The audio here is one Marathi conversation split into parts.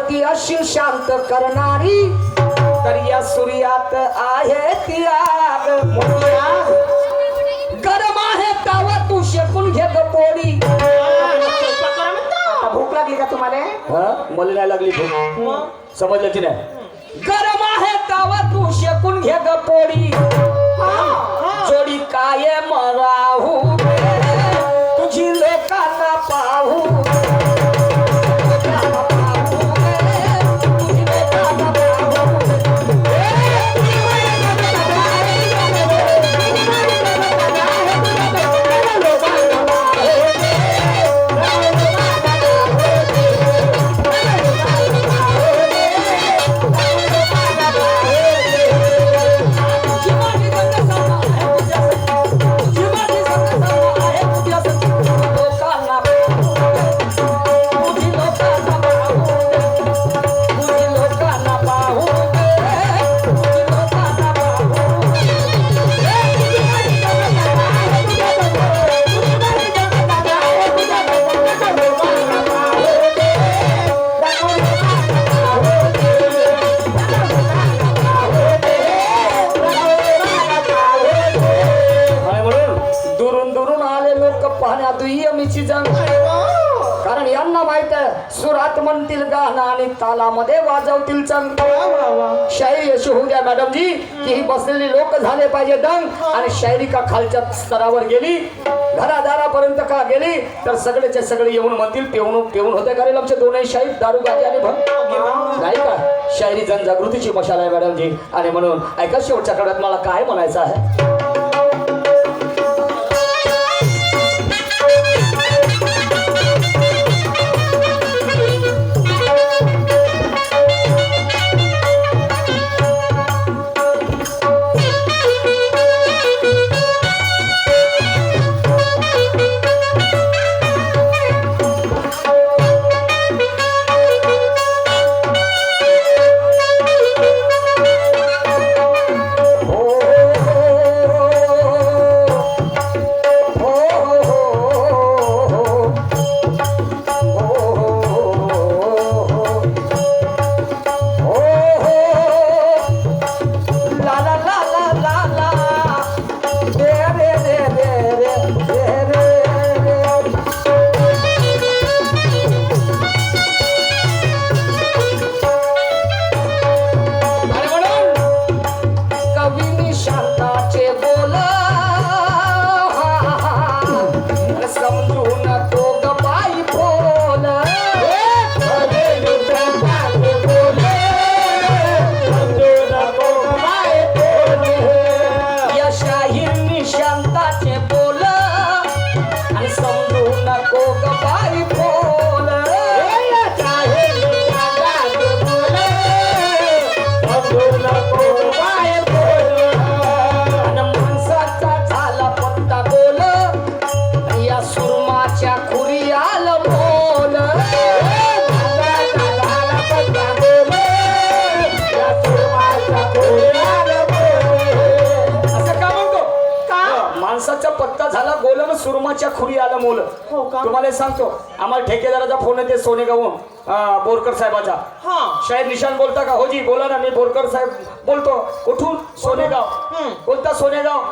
ती अशी शांत करणारी, तर या सूर्यात आहे ती आग. गरम आहे तावा तू शेकून घे ग पोळी. भूक लागली का तुम्हाला? मला नाही लागली भूक, समजलं की नाही? गरम आहे तावा तू शेकून घे ग पोळी. जोडी काय मराहू तुझी लोकांना पाहू. कारण यांना माहित आहे सुरात म्हणतील गाणं आणि तालामध्ये वाजवतील चंग. शायरी अशी होऊ द्या मॅडम जी की ही बसलेली लोक झाले पाहिजे दंग. आणि शायरी का खालच्या स्तरावर गेली, घरादारापर्यंत का गेली, तर सगळेचे सगळे येऊन म्हणतील पेऊन पेऊन होते करेल आमचे दोनही शाहीर दारू गाजी आणि भंग. नाही का? शायरी जनजागृतीची मशाल आहे मॅडम जी. आणि म्हणून ऐका शेवटच्या काळात मला काय म्हणायचं आहे. पत्ता झाला गोलन सुरमाच्या खुरी आलं मोल. तुम्हाला सांगतो आम्हाला ठेकेदाराचा फोन येते सोनेगावहून बोरकर साहेबाचा. शाहीर निशान बोलता का? हो जी बोला ना. मी बोरकर साहेब बोलतो. कुठून? सोनेगाव. बोलता सोनेगाव,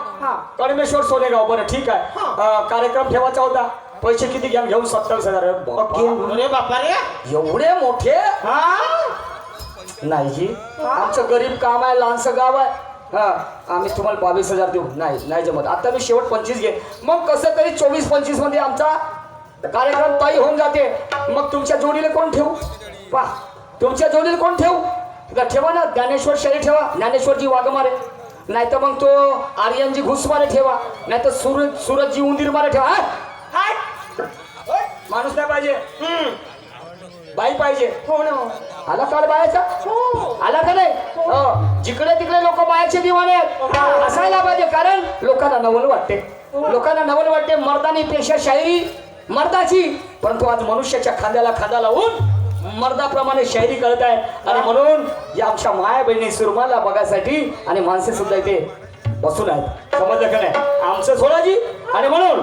कडमेश्वर सोनेगाव. बरं ठीक आहे. कार्यक्रम ठेवायचा होता. पैसे किती घ्या? घेऊन 27,000. अरे बापा रे, एवढे मोठे नाही जी. आमचं गरीब काम आहे, लहानसं गाव आहे. आम्ही तुम्हाला 22,000 देऊ. नाही जमत. आता मी शेवट 25 घे. मग कसं तरी 24-25 मध्ये आमचा कार्यक्रम तय होऊन जाते. मग तुमच्या जोडीला कोण ठेवू? पहा, तुमच्या जोडीला कोण ठेवू? ठेवा ना ज्ञानेश्वर शाहीर ठेवा, ज्ञानेश्वरजी वाघमारे. नाही तर मग तो आर्यनजी घुसमारे ठेवा. नाही तर सूरजजी उंदीर मारे ठेवा. माणूस नाही पाहिजे, बाई पाहिजे. हो ना. आला काळ बायाचा? आला का नाही? जिकडे तिकडे लोक बायाचे दिवाणे असायला पाहिजे. कारण लोकांना नवल वाटते, लोकांना नवल वाटते. मर्दानी पेशा शायरी मर्दाची, परंतु आज मनुष्याच्या खांद्याला खांदा लावून मर्दाप्रमाणे शायरी करत आहेत. आणि म्हणून या आमच्या माया बहिणी सुरमाला बघायसाठी आणि माणसे सुद्धा इथे बसून आहेत. समजलं का नाही? आमचं सोडाजी. आणि म्हणून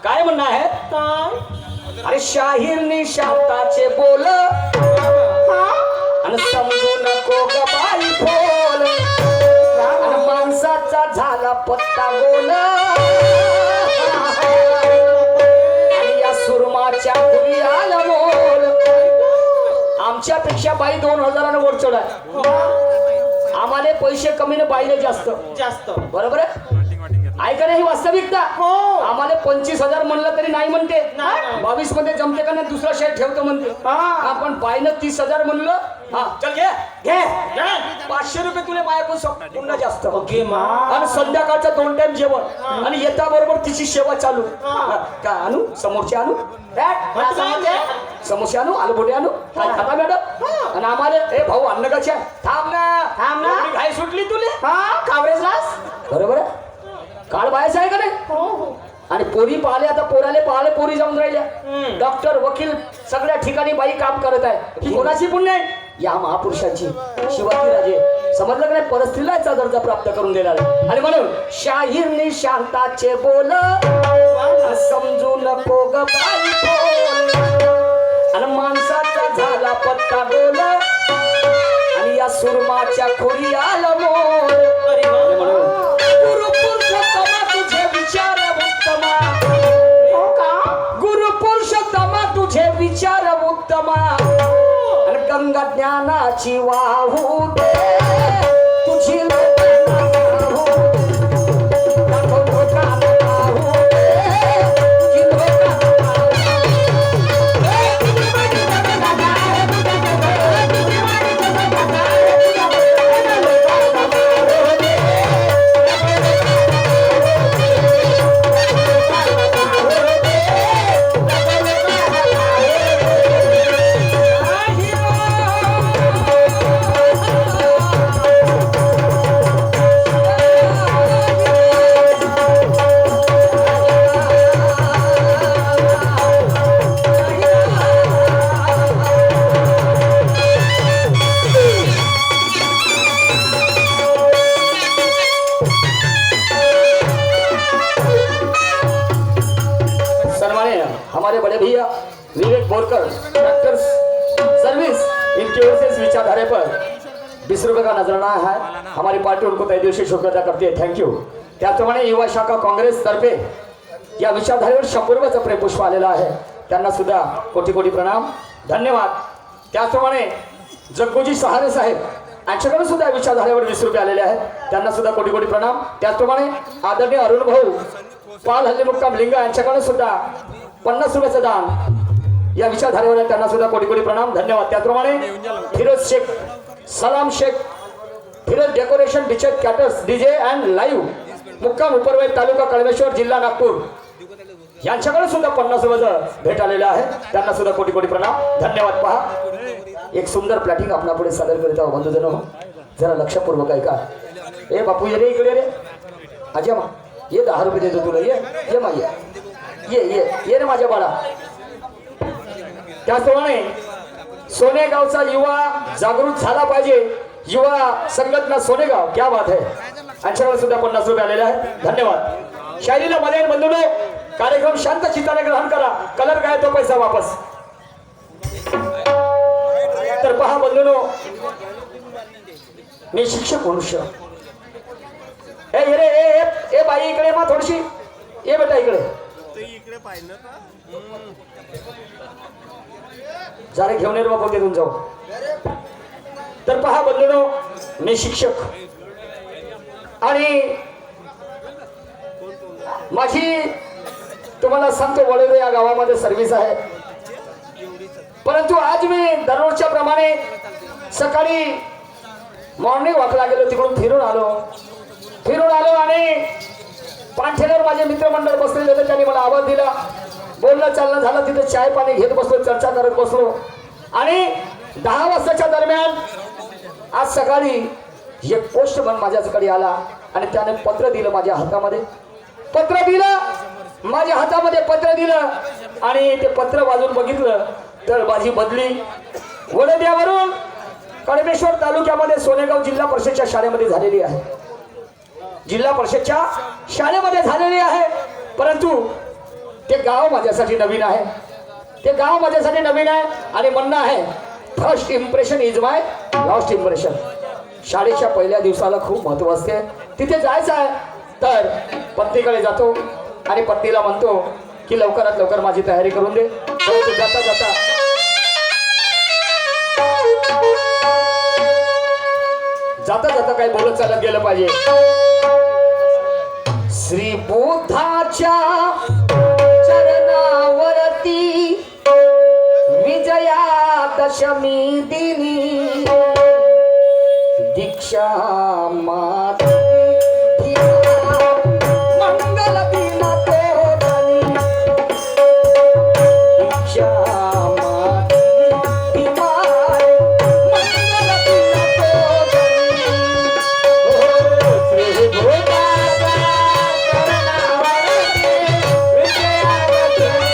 काय म्हणणं आहे? अरे शाहीर निशांताचे बोल आमच्या पेक्षा बाई 2000 वर चढ आहे. आम्हाला पैसे कमी न बाईले जास्त. जास्त बरोबर आहे. ऐका नाही ही वास्तविकता. हो. आम्हाला 25,000 म्हणलं तरी नाही म्हणते. नाही. 22 मध्ये जमते का नाही दुसरा शेअर ठेवतो म्हणते. आपण बाईनं 30,000 म्हणलं. हा चल घे घे 500 रुपये तुला माझ्याकडून पुन्हा जास्त. ओके मा. आणि संध्याकाळचं 2 टाइम जेवण आणि येता बरोबर तिची सेवा चालू. काय आणू समोरचे आणू समोसे आणू आलू भोटे आणू काय खाता मॅडम. आणि आम्हाला ए भाऊ अन्न कशा थांब ना एवढी घाई सुटली तुले. कावरेजलास बरोबर आहे. काळ बायच आहे का नाही. आणि पोरी पाहिले आता पाहिले पोरी जाऊन राहिल्या. डॉक्टर वकील सगळ्या ठिकाणी बाई काम करत आहे. ही कोणाची पुण्य आहे. या महापुरुषांची. शिवाजी राजे समजलं का नाही परस्त्रीला दर्जा प्राप्त करून दिला. आणि म्हणून शाहीरनी शांताचे बोल समजू नको ग बाई बोल. आणि माणसाचा झाला पत्ता बोल आणि या सुरमाच्या खोरी आला मोल. गुरुपुरुषोत्तमा तुझे विचार उत्तमा. गुरुपुरुषोत्तमा तुझे विचार उत्तमा. आणि गंगा ज्ञानाची वाहू दे तुझी लोकांना वाहू दे. लोकांना वाहू दे तुझी लोकांना वाहू हमारे बड़े भैया विवेक बोरकर डॉक्टर सर्विस इनकी ओर से इस विचारधारे पर 20 रुपये का नजराना है. हमारी पार्टी उनको तय दिल से शुक्रिया करती है. थँक्यू. त्याचप्रमाणे युवा शाखा काँग्रेस तर्फे या विचारधारेवर 100 रुपयाचं प्रेमपुष्प आलेलं आहे. त्यांना सुद्धा कोटी कोटी प्रणाम धन्यवाद. त्याचप्रमाणे जग्गोजी सहारे साहेब यांच्याकडे सुद्धा विचारधारेवर 20 रुपये आलेले आहेत. त्यांना सुद्धा कोटी कोटी प्रणाम. त्याचप्रमाणे आदरणीय अरुण भाऊ पाल हल्ली मुक्काम लिंगा यांच्याकडे सुद्धा 50 रुपयाचं दान या विचारधारेवर आहे. त्यांना सुद्धा कोटी कोटी प्रणाम धन्यवाद. त्याचप्रमाणे फिरोज शेख सलाम शेख फिरोज डेकोरेशन डिचेट कॅटर्स डीजे अँड लाईव्ह मुक्काम उपरवेल तालुका कळमेश्वर जिल्हा नागपूर यांच्याकडे सुद्धा 50 रुपयाचं भेट आलेलं आहे. त्यांना सुद्धा कोटी कोटी प्रणाम धन्यवाद. पहा एक सुंदर प्लॅटिंग आपल्या पुढे सादर करीत आहोत बंधूजन. जरा लक्षपूर्वक ऐका. ए बापू ये रे इकडे रे. अजय मा ये 10 रुपये देतो तुला. ये मा ये रे माझ्या बाळा. त्याचप्रमाणे सोनेगावचा युवा जागृत झाला पाहिजे. युवा संघटना सोनेगाव क्या बात है. यांच्याकडे सुद्धा 50 रुपये आलेले आहेत धन्यवाद. शायरीला मध्ये बंधूनो कार्यक्रम शांत चित्ताने ग्रहण करा. कलर काय तो पैसा वापस. तर पहा बंधूनो मी शिक्षक मनुष्य. ए बाई इकडे मा थोडीशी ये बेटा इकडे जरा घेऊन ये बाबा घेऊन जाऊ. तर पहा बंधूनो मी शिक्षक आणि माझी तुम्हाला सांगतो वडोदरा या गावामध्ये सर्व्हिस आहे. परंतु आज मी दररोजच्या प्रमाणे सकाळी मॉर्निंग वॉकला गेलो. तिकडून फिरून आलो आणि पाणठेल्यावर माझे मित्रमंडळ बसलेले होते. त्यांनी मला आवाज दिला. बोलणं चालणं झालं. तिथे चाय पाणी घेत बसलो चर्चा करत बसलो. आणि 10 वाजताच्या दरम्यान आज सकाळी एक पोस्टमन माझ्याकडे आला आणि त्याने पत्र दिलं माझ्या हातामध्ये. पत्र दिलं आणि ते पत्र वाजून बघितलं तर माझी बदली वडोद्यावरून कळमेश्वर तालुक्यामध्ये सोनेगाव जिल्हा परिषदच्या शाळेमध्ये झालेली आहे. जिल्हा परिषदच्या शाळेमध्ये झालेली आहे. परंतु ते गाव माझ्यासाठी नवीन आहे. आणि म्हणणं आहे first impression is my last impression. शाळेच्या पहिल्या दिवसाला खूप महत्व असते. तिथे जायचं आहे तर पत्नीकडे जातो आणि पत्नीला म्हणतो की लवकरात लवकर माझी तयारी करून दे. जाता काही बोलत चालत गेलं पाहिजे. श्री बुद्धाच्या चरणावरती विजयादशमी दिनी दीक्षा माता मंगल दिन तोरणी दीक्षा माता मंगल दिन तोरणी श्री बुद्धाच्या चरणावरती विजयादशमी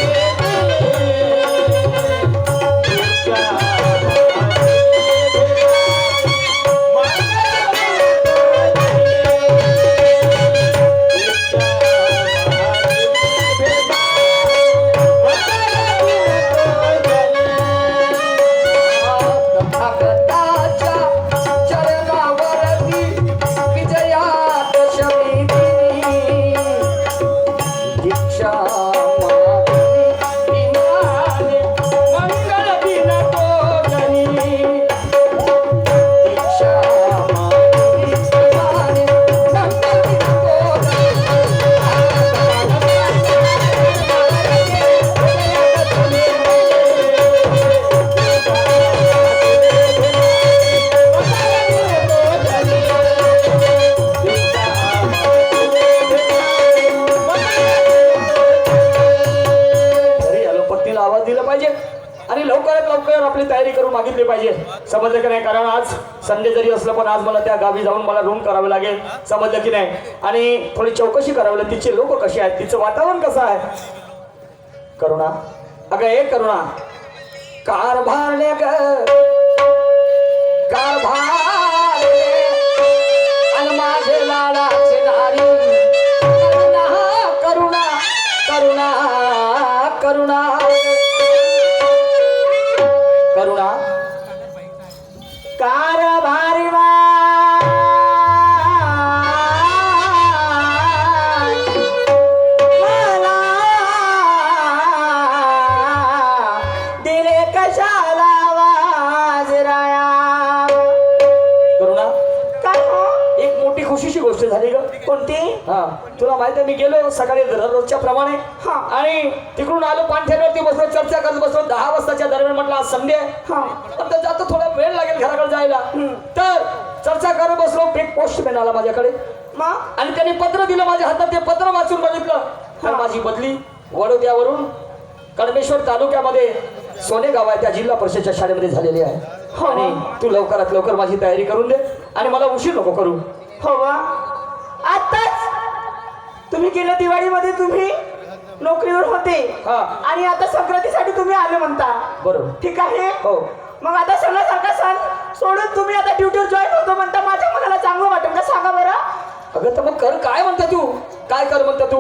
भगताच्या चरणावरती विजयादशमी दिनी दीक्षा माती मंगल दिन तोरणी दीक्षा माती मंगल दिन घरी आलो पत्नीला आवाज दिला पाहिजे आणि लवकरात लवकर आपली तयारी करून मागितली पाहिजे. समजलं की नाही? कारण आज संडे जरी असलं पण आज मला त्या गावी जाऊन मला रूम करावे लागेल. समजलं की नाही? आणि थोडी चौकशी करावी लागेल तिचे लोक कसे आहेत, तिचं वातावरण कसं आहे. करुणा, अगं ए करुणा, कारभारने ग कारभारने आणि माझे लाडाचे नारी करुणा करुणा करुणा करुणा करुणा कारभारी मला दिले कशाला वाजराया. करुणा, काय हो? एक मोठी खुशीची गोष्ट झाली ग. कोणती? हा, तुला माहिती आहे मी गेलो सकाळी दररोजच्या प्रमाणे हा. आणि तिकडून आलो पाणथ्यावरती बसलो, चर्चा करत बसलो. 10 वाजताच्या दरम्यान म्हटलं आज संडे आहे. हा. आता जातो थोडा वेळ लागेल घराकडे जायला. तर चर्चा करत बसलो. एक पोस्टमॅन आला माझ्याकडे मग आणि त्यांनी पत्र दिलं माझ्या हातात. ते पत्र वाचून बघितलं तर माझी बदली वडोद्यावरून कडमेश्वर तालुक्यामध्ये सोनेगाव आहे त्या जिल्हा परिषदच्या शाळेमध्ये झालेली आहे. आणि तू लवकरात लवकर माझी तयारी करून दे आणि मला उशीर नको करू. हो वा. आताच तुम्ही गेल्या दिवाळीमध्ये तुम्ही नोकरीवर होते हा. आणि आता संक्रांतीसाठी तुम्ही आले म्हणता. बरोबर. ठीक आहे. हो. मग आता सणासारखा सण सोडून तुम्ही आता ड्युटीवर जॉईन होतो म्हणता. माझ्या मनाला चांगलं वाटेल का सांगा बरं. अगं तर मग कर, काय म्हणता तू? काय कर म्हणता तू?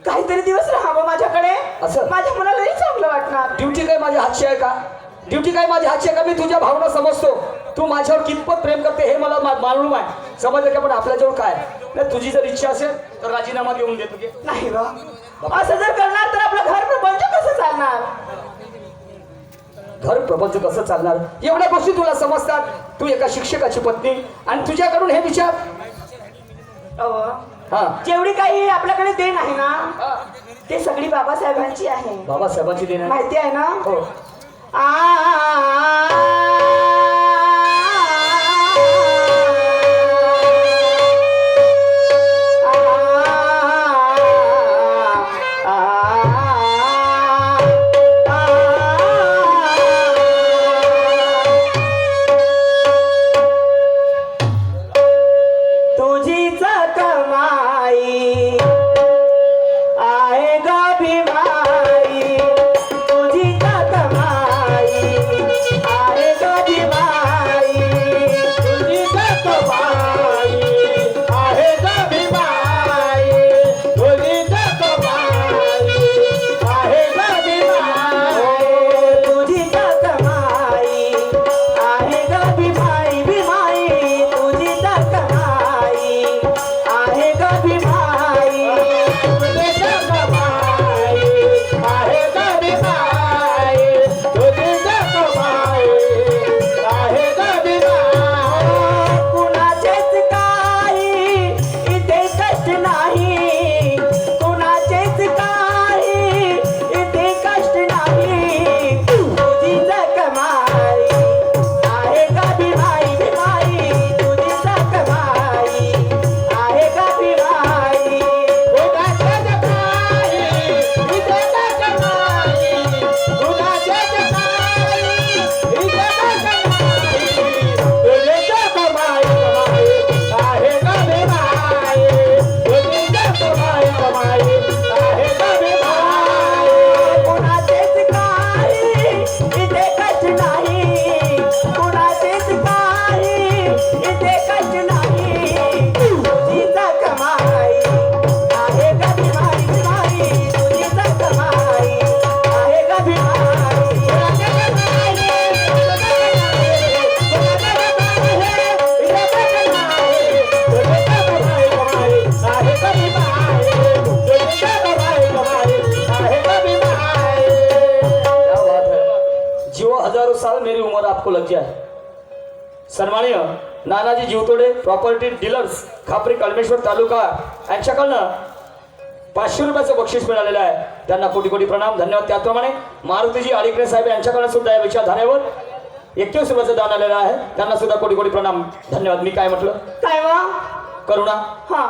काहीतरी दिवस राहावं माझ्याकडे, असं? माझ्या मनालाही चांगलं वाटणार. ड्युटी काय माझ्या हातची आहे का? ड्युटी काय माझ्या हातची आहे का? मी तुझ्या भावना समजतो. तू माझ्यावर कितपत प्रेम करते हे मला मालूम आहे. समजलं का? पण आपल्याजवळ काय नाही, तुझी जर इच्छा असेल तर राजीनामा देऊन दे तुझे. नाही बा, असं जर करणार तर आपलं घर प्रपंच कसं चालणार? घर प्रपंच कसं चालणार? एवढ्या गोष्टी तुला समजतात. तू एका शिक्षकाची पत्नी आणि तुझ्याकडून हे विचार. अहो, हा, जेवढी काही आपल्याकडे देण आहे ना हा. ते सगळी बाबासाहेबांची आहे. बाबासाहेबांची देण आहे. माहिती आहे ना? हो. तुझीच कमाई आहे ग भीमाई, तुझीच कमाई साल मेरी उम्र आपको लग जाए. सन्माननीय नानाजी जीवतोडे प्रॉपर्टी डीलर्स खापरी कलमेश्वर तालुका यांच्याकडनं 500 रुपयाचं बक्षीस मिळालेलं आहे. त्यांना कोटी कोटी प्रणाम, धन्यवाद. त्याचप्रमाणे मारुतीजी आडिकरे साहेब यांच्याकडे सुद्धा या विचारधारेवर 21 रुपयाचं दान आलेलं आहे. त्यांना सुद्धा कोटी कोटी प्रणाम, धन्यवाद. मी काय म्हटलं? काय वा करुणा, हा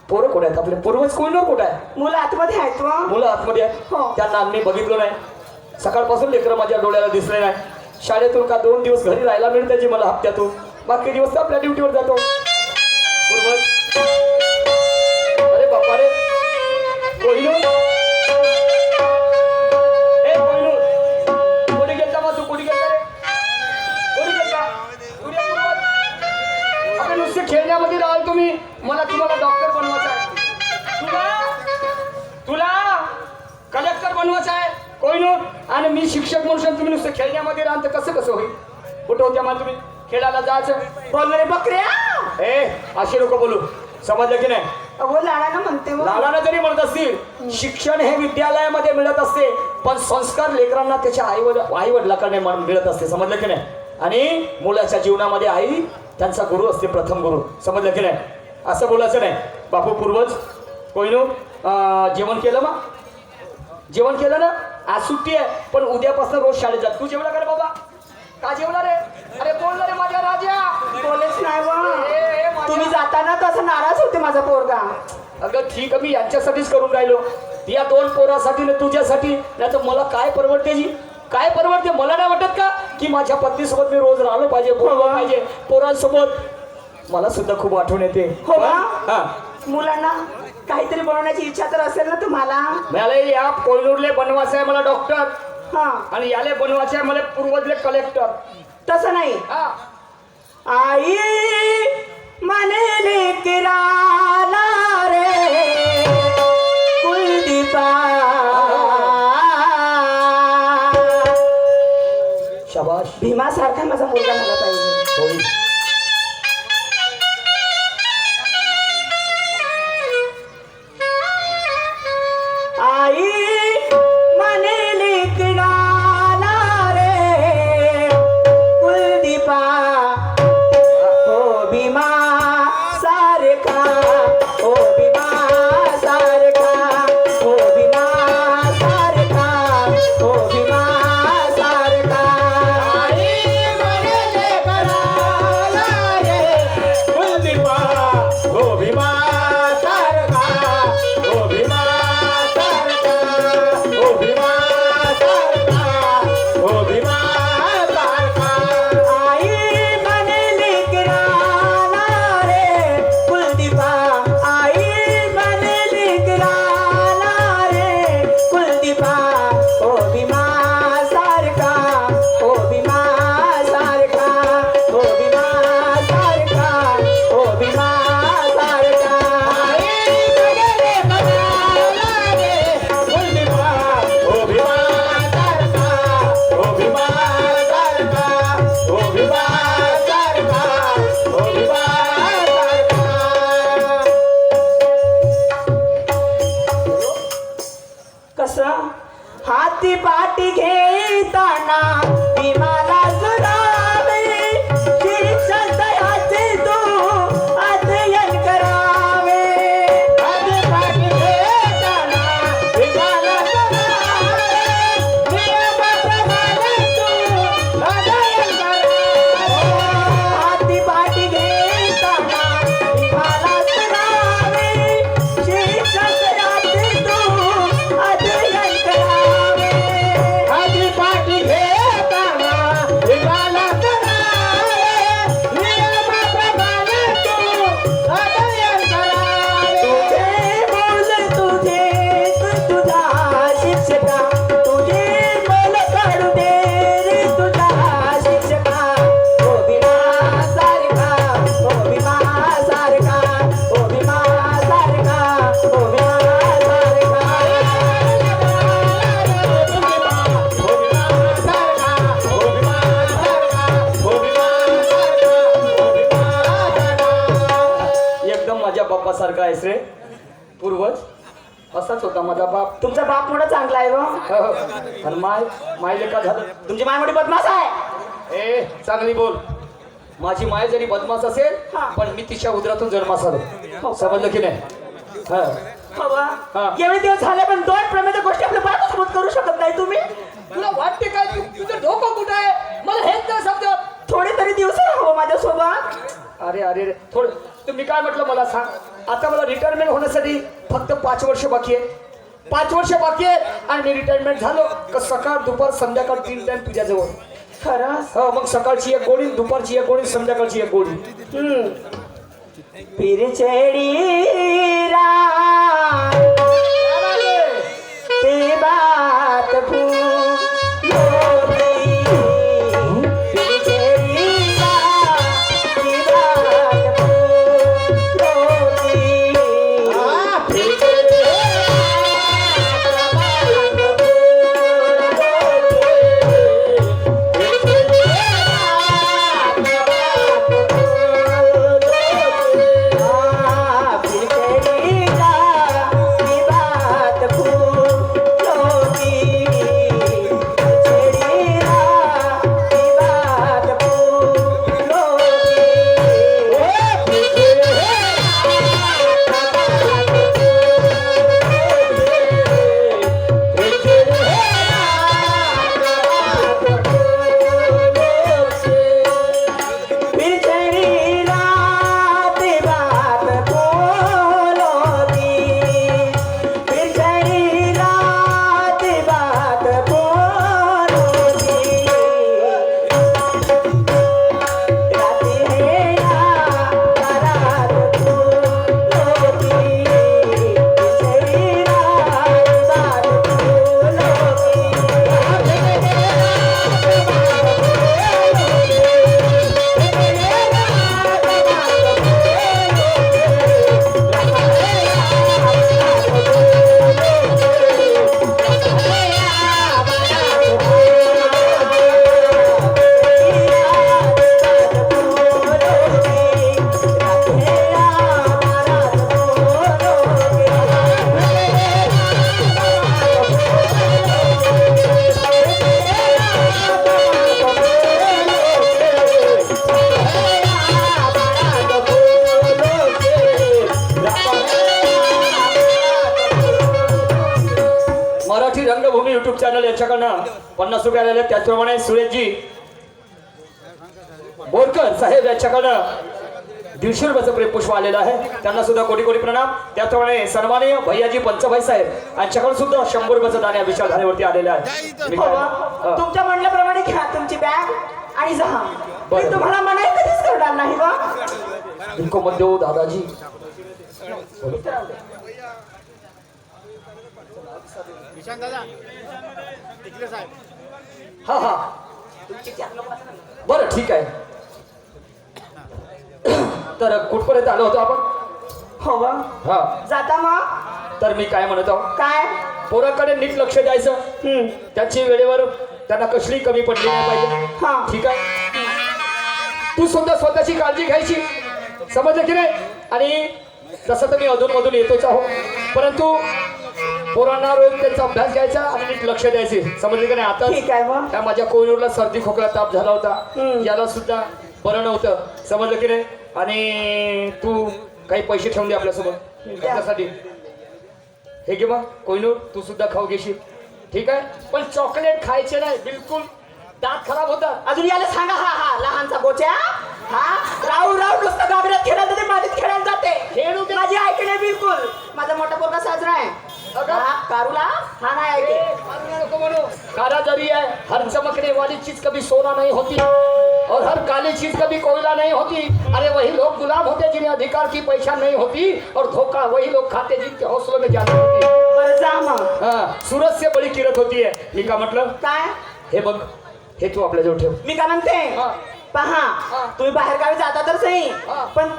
पोरं कुठे आहेत आपले? पूर्वज कोणवर कुठे आहे? मुलं आतमध्ये आहेत वा मुलं आतमध्ये आहेत. हो. त्यांना आम्ही बघितलं नाही. सकाळपासून लेकरं माझ्या डोळ्याला दिसले नाही. शाळेतून का 2 दिवस घरी राहायला मिळते जी मला हप्त्यातून, बाकी दिवस तर आपल्या ड्युटीवर जातो. पूर्वज, अरे बापा रे, कोहिनूर, ए कोहिनूर, कोणी गेलता मग तू? कोणी गेलता रे? कोणी गेलता? तुझ्या पूर्वज, आपण नुसते खेळण्यामध्ये राहाल तुम्ही. मला तुम्हाला डॉक्टर बनवायचं आहे. तुला कलेक्टर बनवायचं आहे कोहिनूर, आणि मी शिक्षक म्हणून तुम्ही नुसते खेळण्यामध्ये राहाल तर कसं कसं होईल? कुठं होत्या मला तुम्ही खेळायला जायचं? बोल रे बकऱ्या. ए अशी लोक बोलू, समजलं की नाही? अहो लाडानं म्हणते मग. लालाना जरी म्हणत असतील, शिक्षण हे विद्यालयामध्ये मिळत असते, पण संस्कार लेकरांना त्याच्या आई वडिलांकडे मिळत असते. समजलं की नाही? आणि मुलाच्या जीवनामध्ये आई त्यांचा गुरु असते, प्रथम गुरु. समजलं की नाही? असं बोलायचं नाही. बापू पूर्वज, कोहिनूर, जेवण केलं मग? जेवण केलं ना? आज सुट्टी आहे, पण उद्यापासून रोज शाळेत जा. तू जेवला का रे बाबा? का जेवला रे? अरे बोल रे माझ्या राजा. बोलेच नाही वा. ए, माझ्या- तुम्ही जाताना तसं नाराज होते माझा पोरगा. अगं ठीक आहे, मी यांच्यासाठीच करून राहिलो. या 2 पोरासाठी ना तुझ्यासाठी, नाही तर मला काय परवडते जी? काय परवडते? मला नाही वाटत का की माझ्या पत्नीसोबत मी रोज राहिलो पाहिजे, बोललो पाहिजे पोरांसोबत? मला सुद्धा खूप आठवण येते. हो का? हा, मुलांना काहीतरी बनवण्याची इच्छा तर असेल ना तुम्हाला? मला या कोयनूरले बनवायचं आहे, मला डॉक्टर. हा आणि याले बनवायचं आहे मला पूर्वजले कलेक्टर. तसं नाही. हा, आई म्हणेले किराला रे कुलदीपा. शाबाश. भीमासारखा माझा मुलगा झाला पाहिजे. होईल. आई म्हणेले किराला रे कुलदीपा. हो भीमा सारखा, हो भीमा सारखा, हो भीमा सारखा, हो भीमा सारखा. आई म्हणेले किराला रे कुलदीपा. हो भीमा सारखा, हो भीमा सारखा, हो भीमा सारखा, हो भीमा सारखा. आई म्हणेले किराला रे कुलदीपा. आई म्हणेले किराला रे कुलदीपा. हो भीमा सारखा, हो भीमा सारखा, हो भीमा सारखा, हो भीमा सारखा. आई म्हणेले किराला रे कुलदीपा. हो भीमा सारखा, हो भीमा सारखा, हो भीमा सारखा, हो भीमा सारखा. कसं हाती पाठी घेताना भीमाला सुरावे. शिक्षण दयाचे तू अध्ययन करावे. हाती पाठी घेताना भीमाला सुरावे. नियमाप्रमाणे तू अध्ययन करावे. हाती पाठी घेताना भीमाला सुरावे. शिक्षण दयाचे तू अध्ययन करावे. हाती पाठी घेताना भीमाला सुरावे. नियमाप्रमाणे तू अध्ययन करावे. तुझे बोल तुझे तुझा शिक्षका. तुझे बोल काढू दे रे तुझा शिक्षका. हो भीमा सारखा, हो भीमा सारखा, हो भीमा सारखा, हो भीमा सारखा. हो भीमा सारखा, हो भीमा सारखा, हो भीमा सारखा, हो भीमा सारखा. एकदम माझ्या बाप्पासारखा आहेस रे पूर्वज. असाच होता माझा बाप. तुमचा बाप मोठा चांगला आहे हो. हो. आणि मायले का झालं? तुमची माय मोठी बदमाश आहे. ए चांगली बोल. माझी माय जरी बदमाश असेल हा. पण मी तिच्या उदरातून जन्मास आलो. समजलं की नाही? हा. हो बा. हा. एवढे दिवस झाले पण दोन प्रेमाच्या गोष्टी आपल्या बाळासोबत करू शकत नाही तुम्ही. तुला वाटते काय तुझं डोकं कुठं आहे? मला हेच नाही समजत. थोडे तरी दिवस राहावं माझ्यासोबत. अरे अरे अरे, थोडं तुम्ही काय म्हटलं मला सांग. आता मला रिटायरमेंट होण्यासाठी फक्त 5 वर्ष बाकी आहे. 5 वर्ष बाकी आहे आणि मी रिटायरमेंट झालो का सकाळ दुपार संध्याकाळ 3 टाइम तुझ्याजवळ. खरंच. हो, मग सकाळची एक गोळी, दुपारची एक गोळी, संध्याकाळची एक गोळी. फिर चढ़ी रात ते बात भूलो गई. फिर चढ़ी रात ते बात भूलो गई. फिर चढ़ी रंगभूमी युट्यूब चॅनल यांच्याकडनं 50 रुपये आलेले. त्याचप्रमाणे सुरेशजी बोरकर साहेब यांच्याकडनं 150 रुपयाचं प्रेमपुष्प आलेलं आहे. त्यांना सुद्धा कोटी कोटी प्रणाम. त्याचप्रमाणे सन्माननीय भैयाजी पंचभाई साहेब यांच्याकडून सुद्धा 100 रुपयाचं दाणे अभिषेक धारेवरती आलेले आहे. मी काय- तुमच्या म्हणल्याप्रमाणे घ्या तुमची बॅग आणि जा. मी बरं. तुम्हाला मनाई कधीच करणार नाही बा. इनको मत देऊ दादाजी. हा हा बरं ठीक आहे. तर कुठपर्यंत आलो होतो आपण? हो बा. हा, जाता मग तर मी काय म्हणत आहो, काय. पोराकडे नीट लक्ष द्यायचं. त्याची वेळेवर त्यांना कसली कमी पडली नाही पाहिजे. हा. ठीक आहे. तू सुद्धा स्वतःची काळजी घ्यायची. समजलं की नाही? आणि तसं तर मी अधून मधून येतोच आहो, परंतु पोरांना रोज त्यांचा अभ्यास घ्यायचा आणि नीट लक्ष द्यायचे. समजले की नाही? ठीक आहे आता मग. त्या माझ्या कोहिनूरला सर्दी खोकला ताप झाला होता. याला सुद्धा बरं नव्हतं. समजलं की नाही? आणि तू काही पैसे ठेवून दे आपल्यासोबत त्याच्यासाठी. हे घे मग कोहिनूर, तू सुद्धा खाऊ घेशील. ठीक आहे. पण चॉकलेट खायचे नाही बिलकुल, दात खराब होतात. अजून याला सांगा. हा हा लहानचा गोच्या. हा राहू राहू नुसतं गाबड्यात खेळायला जाते, मातीत खेळायला जाते. खेळू दे. माझी ऐकते नाही बिलकुल. माझा मोठा पोरगा साजरा आहे. हा, कारूला हा नाही ऐके. कारा जरी है, हर चमकने वाली चीज कभी सोना नहीं होती और हर काली चीज कभी कोयला नहीं होती. अरे वही लोग गुलाम होते जिन्हें अधिकार की पहचान नहीं होती और धोखा वही लोग खाते जिनके हौसलों में जान होती. बरं जा मग. हाँ, सूरज से बड़ी किरत होती है. मी का मतलब? काय. हे बघ, हे तू आपल्याजवळ ठेव. मी काय म्हणते, हा. पहा तुम्ही बाहेर गावी जाता तर सही, हा. पण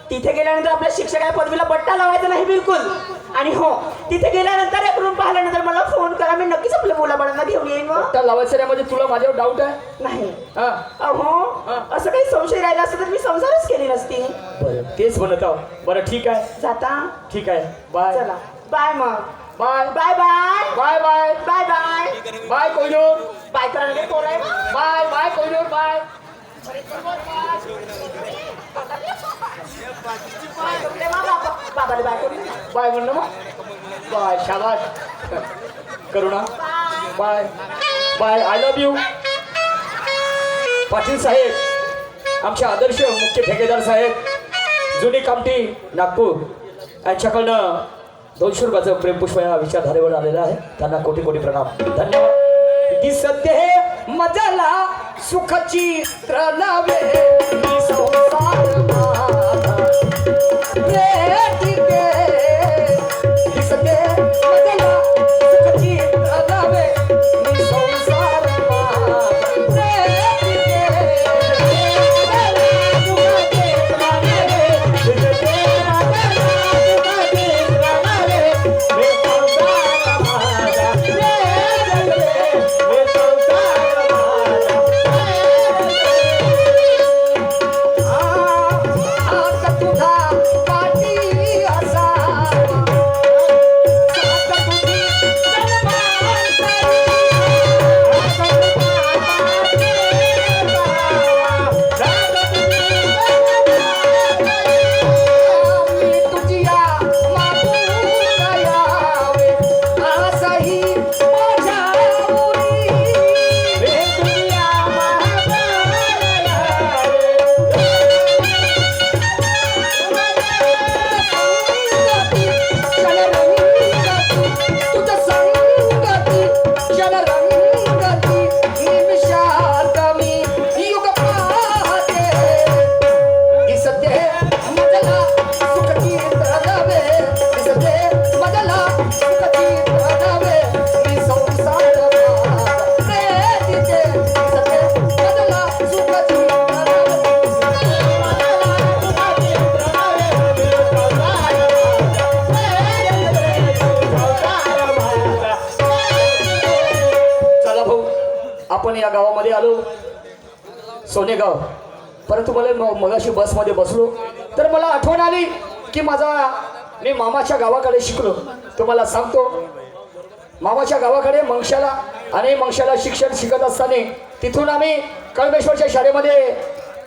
तिथे गेल्यानंतर आपल्या शिक्षका पदवीला बट्टा लावायचा नाही बिलकुल. आणि हो, तिथे गेल्यानंतर एक रूम पाहिल्यानंतर मला फोन करा, मी नक्कीच आपल्या मुलाबाळांना घेऊन येईन. मग त्या लावायचं नाही म्हणजे तुला माझ्यावर डाऊट आहे? नाही. हा, अहो असं काही संशय राहिला असतं तर मी संसारच केली नसती. बरं तेच म्हणत आहो. बरं ठीक आहे. जाता. ठीक आहे. बाय. चला बाय मग. Bye bye bye bye bye bye bye bye Kohinoor bye करा रे पोर आहे बाय बाय कोहिनूर बाय बाबाला बाय करू बाय म्हणणं मग बाय शाबास Karuna bye bye I love you Patil साहेब आमचे आदर्श मुख्य ठेकेदार साहेब जुनी कामठी नागपूर यांच्याकडनं 200 रुपयाचं प्रेमपुष्प या विचारधारेवर आलेलं आहे त्यांना कोटी कोटी प्रणाम धन्यवाद दिसते हे मजाला सुखाची त्रणावे संसार माझा दिसते मजाला सुखाची त्रणावे संसार आपण या गावामध्ये आलो सोनेगाव परंतु मला मगाशी बसमध्ये बसलो तर मला आठवण आली की मी मामाच्या गावाकडे शिकलो तुम्हाला सांगतो मामाच्या गावाकडे मंगशाला शिक्षण शिकत असताना तिथून आम्ही कळमेश्वरच्या शाळेमध्ये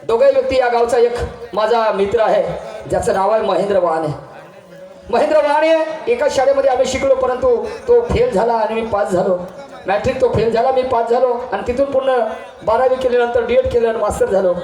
दोघे व्यक्ती या गावचा एक माझा मित्र आहे ज्याचं नाव आहे महेंद्र वाहने एकाच शाळेमध्ये आम्ही शिकलो परंतु तो फेल झाला आणि मी पास झालो मॅट्रिक तो फेल झाला मी पास झालो आणि तिथून पूर्ण 12वी केल्यानंतर D.Ed केलं आणि मास्टर झालो